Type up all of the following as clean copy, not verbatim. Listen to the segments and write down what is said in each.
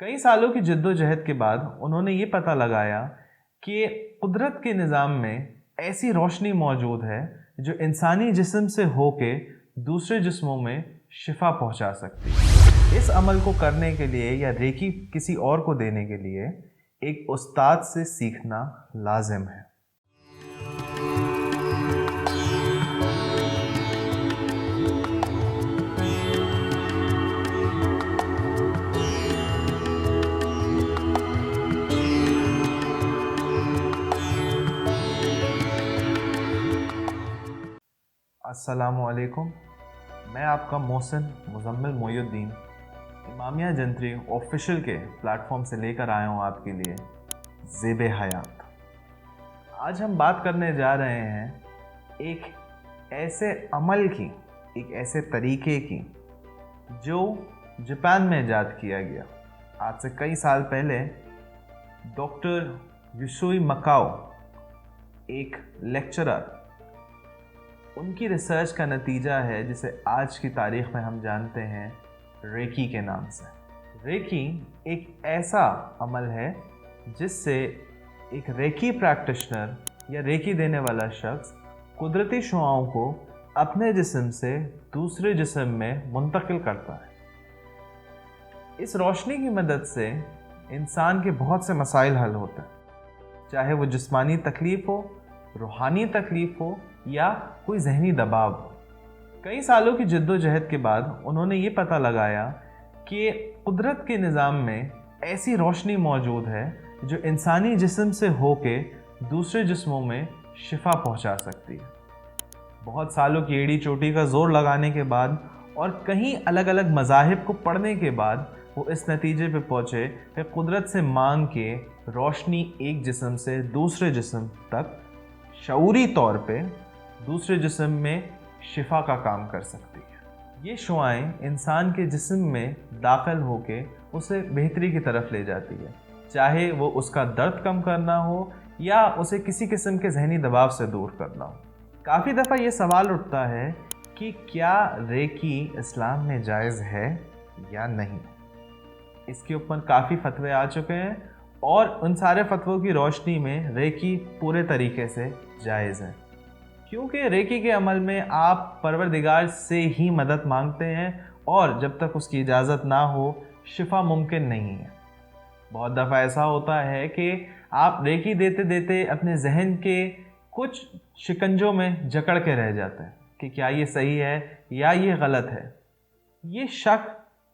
कई सालों की जद्दोजहद के बाद उन्होंने ये पता लगाया कि कुदरत के निज़ाम में ऐसी रोशनी मौजूद है जो इंसानी जिस्म से होके दूसरे जिस्मों में शिफा पहुंचा सकती है। इस अमल को करने के लिए या रेकी किसी और को देने के लिए एक उस्ताद से सीखना लाजिम है। अस्सलामुअलैकुम, मैं आपका मोहसिन मुज़म्मिल मोइनुद्दीन इमामिया जंतरी ऑफिशियल के प्लेटफॉर्म से लेकर आया हूँ आपके लिए ज़ेबे हयात। आज हम बात करने जा रहे हैं एक ऐसे अमल की, एक ऐसे तरीके की जो जापान में ईजाद किया गया। आज से कई साल पहले डॉक्टर युसुई मकाओ, एक लेक्चरर, उनकी रिसर्च का नतीजा है जिसे आज की तारीख़ में हम जानते हैं रेकी के नाम से। रेकी एक ऐसा अमल है जिससे एक रेकी प्रैक्टिशनर या रेकी देने वाला शख्स कुदरती शुआओं को अपने जिस्म से दूसरे जिस्म में मुंतकिल करता है। इस रोशनी की मदद से इंसान के बहुत से मसाइल हल होते हैं, चाहे वो जिस्मानी तकलीफ़ हो, रूहानी तकलीफ़ हो या कोई जहनी दबाव हो। कई सालों की जद्दोजहद के बाद उन्होंने ये पता लगाया कि कुदरत के निज़ाम में ऐसी रोशनी मौजूद है जो इंसानी जिस्म से होके दूसरे जिस्मों में शिफा पहुंचा सकती है। बहुत सालों की एड़ी चोटी का ज़ोर लगाने के बाद और कहीं अलग अलग मज़ाहिब को पढ़ने के बाद वो इस नतीजे पे पहुँचे कि कुदरत से मांग के रोशनी एक जिस्म से दूसरे जिस्म तक शऊरी तौर पे दूसरे जिस्म में शिफा का काम कर सकती है। ये शुआएं इंसान के जिस्म में दाखिल होके उसे बेहतरी की तरफ ले जाती है, चाहे वो उसका दर्द कम करना हो या उसे किसी किस्म के जहनी दबाव से दूर करना हो। काफ़ी दफ़ा ये सवाल उठता है कि क्या रेकी इस्लाम में जायज़ है या नहीं। इसके ऊपर काफ़ी फतवे आ चुके हैं और उन सारे फतवों की रोशनी में रेकी पूरे तरीके से जायज़ है, क्योंकि रेकी के अमल में आप परवरदिगार से ही मदद मांगते हैं और जब तक उसकी इजाज़त ना हो शिफा मुमकिन नहीं है। बहुत दफ़ा ऐसा होता है कि आप रेकी देते देते अपने जहन के कुछ शिकंजों में जकड़ के रह जाते हैं कि क्या ये सही है या ये गलत है। ये शक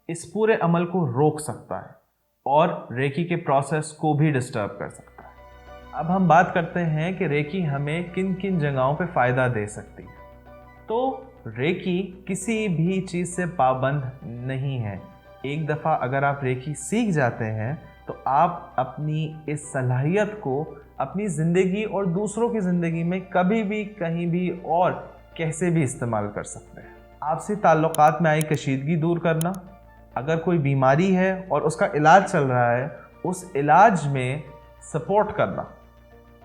इस पूरे अमल को रोक सकता है और रेकी के प्रोसेस को भी डिस्टर्ब कर सकता है। अब हम बात करते हैं कि रेकी हमें किन किन जगहों पे फ़ायदा दे सकती है। तो रेकी किसी भी चीज़ से पाबंद नहीं है। एक दफ़ा अगर आप रेकी सीख जाते हैं तो आप अपनी इस सलाहियत को अपनी ज़िंदगी और दूसरों की ज़िंदगी में कभी भी, कहीं भी और कैसे भी इस्तेमाल कर सकते हैं। आपसी ताल्लुकात में आई कशीदगी दूर करना, अगर कोई बीमारी है और उसका इलाज चल रहा है, उस इलाज में सपोर्ट करना,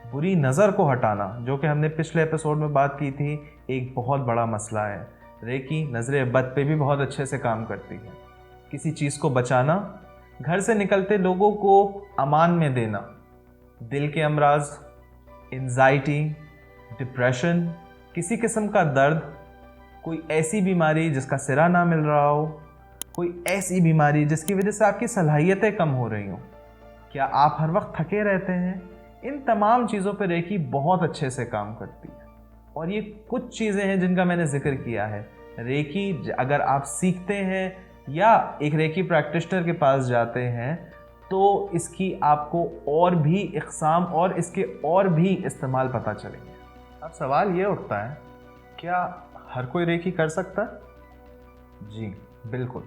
बुरी नज़र को हटाना, जो कि हमने पिछले एपिसोड में बात की थी, एक बहुत बड़ा मसला है। रेकी नज़र बद पे भी बहुत अच्छे से काम करती है। किसी चीज़ को बचाना, घर से निकलते लोगों को अमान में देना, दिल के अमराज, एंजाइटी, डिप्रेशन, किसी किस्म का दर्द, कोई ऐसी बीमारी जिसका सिरा ना मिल रहा हो, कोई ऐसी बीमारी जिसकी वजह से आपकी सलाहियतें कम हो रही हों, क्या आप हर वक्त थके रहते हैं, इन तमाम चीज़ों पर रेकी बहुत अच्छे से काम करती है। और ये कुछ चीज़ें हैं जिनका मैंने जिक्र किया है। रेकी अगर आप सीखते हैं या एक रेकी प्रैक्टिशनर के पास जाते हैं तो इसकी आपको और भी इक़साम और इसके और भी इस्तेमाल पता चलेंगे। अब सवाल ये उठता है, क्या हर कोई रेकी कर सकता है? जी बिल्कुल,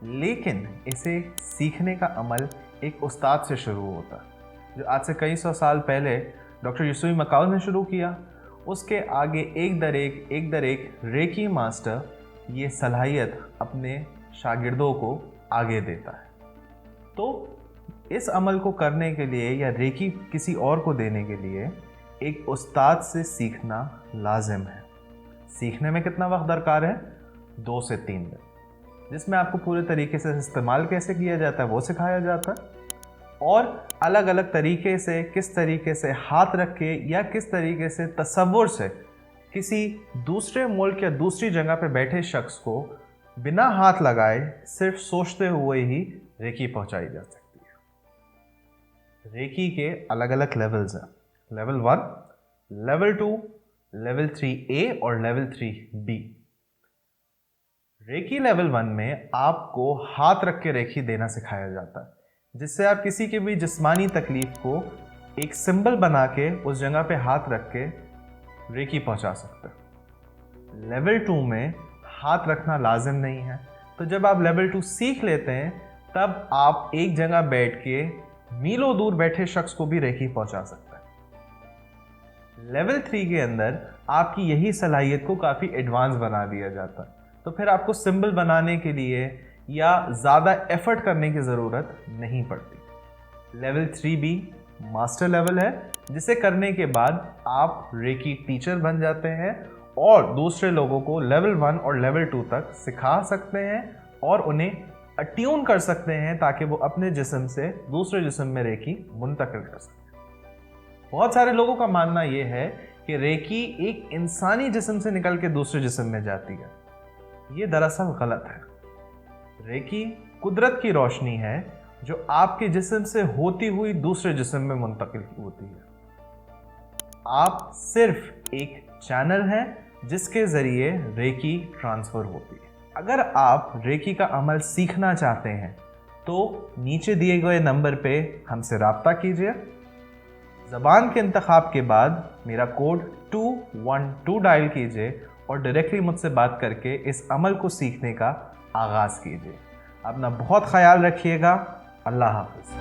लेकिन इसे सीखने का अमल एक उस्ताद से शुरू होता है, जो आज से कई सौ साल पहले डॉक्टर युसुई मकाओ ने शुरू किया। उसके आगे एक दर एक रेकी मास्टर ये सलाहियत अपने शागिर्दों को आगे देता है। तो इस अमल को करने के लिए या रेकी किसी और को देने के लिए एक उस्ताद से सीखना लाजिम है। सीखने में कितना वक्त दरकार है? 2 से 3 दिन। जिस में आपको पूरे तरीके से इस्तेमाल कैसे किया जाता है वो सिखाया जाता है, और अलग अलग तरीके से किस तरीके से हाथ रख के या किस तरीके से तसव्वुर से किसी दूसरे मुल्क या दूसरी जगह पे बैठे शख्स को बिना हाथ लगाए सिर्फ सोचते हुए ही रेकी पहुंचाई जा सकती है। रेकी के अलग अलग लेवल्स हैं, लेवल 1, लेवल 2, लेवल 3A और लेवल 3B। रेकी लेवल 1 में आपको हाथ रख के रेकी देना सिखाया जाता है, जिससे आप किसी की भी जिस्मानी तकलीफ को एक सिंबल बना के उस जगह पे हाथ रख के रेकी पहुंचा सकते हैं। लेवल 2 में हाथ रखना लाजिम नहीं है, तो जब आप लेवल 2 सीख लेते हैं तब आप एक जगह बैठ के मीलों दूर बैठे शख्स को भी रेकी पहुंचा सकते हैं। लेवल 3 के अंदर आपकी यही सलाहियत को काफ़ी एडवांस बना दिया जाता है, तो फिर आपको सिंबल बनाने के लिए या ज़्यादा एफर्ट करने की ज़रूरत नहीं पड़ती। लेवल 3B मास्टर लेवल है, जिसे करने के बाद आप रेकी टीचर बन जाते हैं और दूसरे लोगों को लेवल 1 और लेवल 2 तक सिखा सकते हैं और उन्हें अट्यून कर सकते हैं ताकि वो अपने जिस्म से दूसरे जिस्म में रेकी मुंतकिल कर सकें। बहुत सारे लोगों का मानना ये है कि रेकी एक इंसानी जिस्म से निकल के दूसरे जिस्म में जाती है। ये दरअसल गलत है। रेकी कुदरत की रोशनी है जो आपके जिस्म से होती हुई दूसरे जिस्म में मुंतकिल होती है। आप सिर्फ एक चैनल हैं जिसके ज़रिए रेकी ट्रांसफ़र होती है। अगर आप रेकी का अमल सीखना चाहते हैं तो नीचे दिए गए नंबर पे हमसे रब्ता कीजिए। ज़बान के इंतखाब के बाद मेरा कोड 212 डायल कीजिए और डायरेक्टली मुझसे बात करके इस अमल को सीखने का आगाज़ कीजिए। अपना बहुत ख्याल रखिएगा। अल्लाह हाफ़िज़।